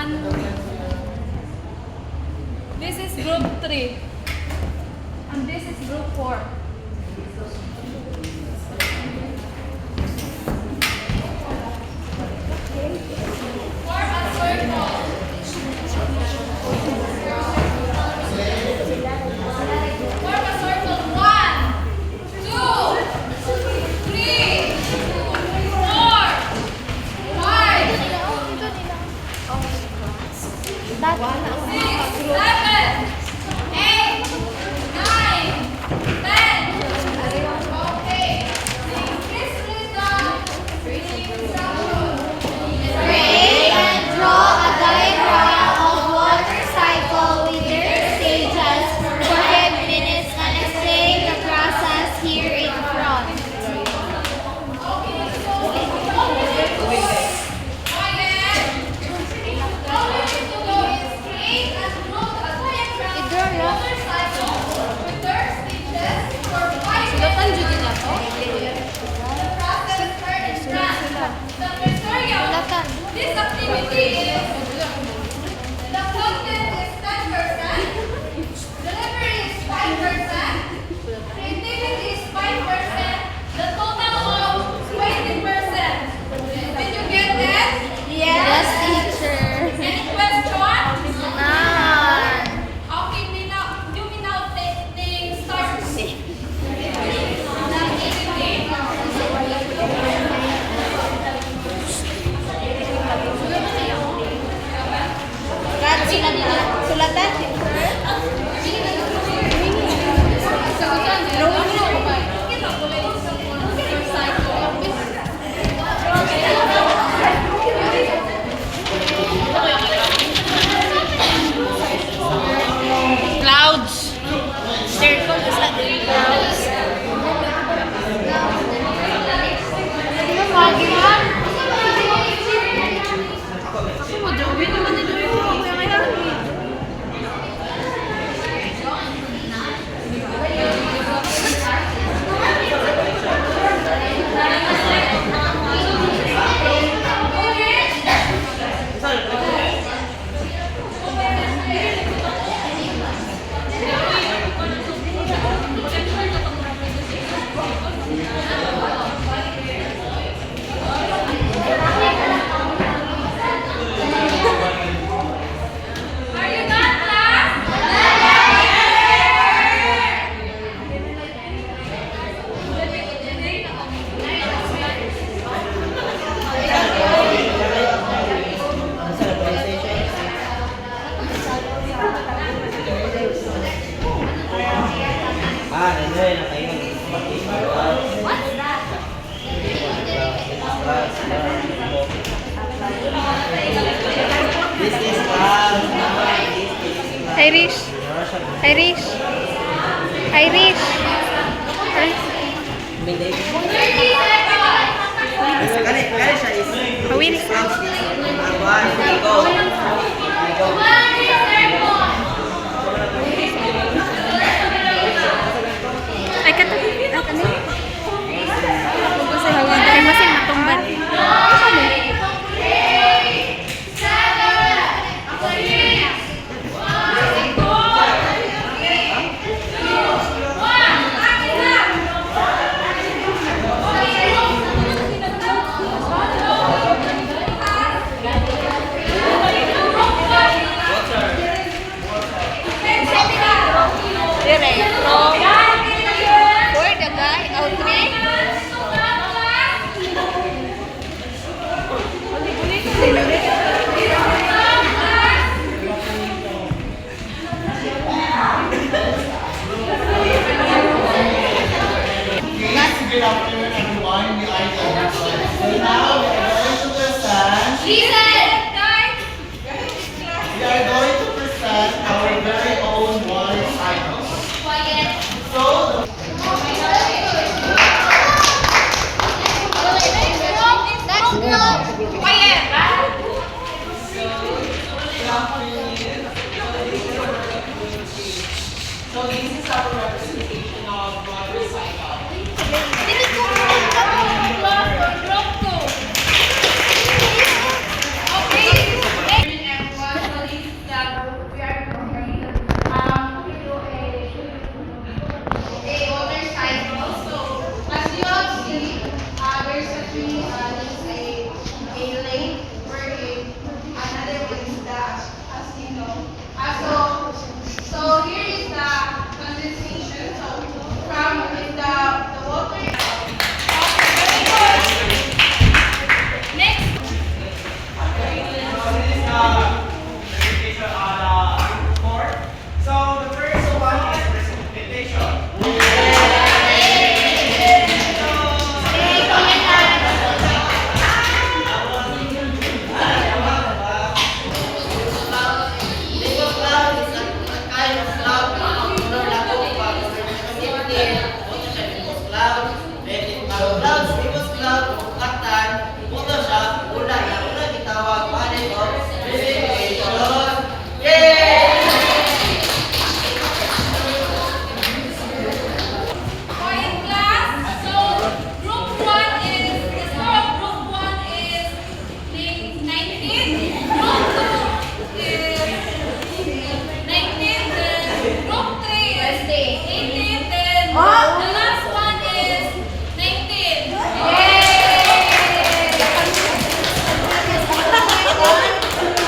And this is group 3. And this is group 4. This activity is the content is 10%, delivery is 5%, creativity is 5%, the total of 20%. Did you get that? Yes, teacher. Any questions? None. Okay, you may now take start. Sulatan. Clouds. Circle sa clouds. Irish. Irish. Irish. Awil. Ay, kata. Ano? Kasi hawan. Ay, masing matumban. Good afternoon, everyone. We are the so now we are going to present. We are going to present our very own water cycle. So So this is our representative.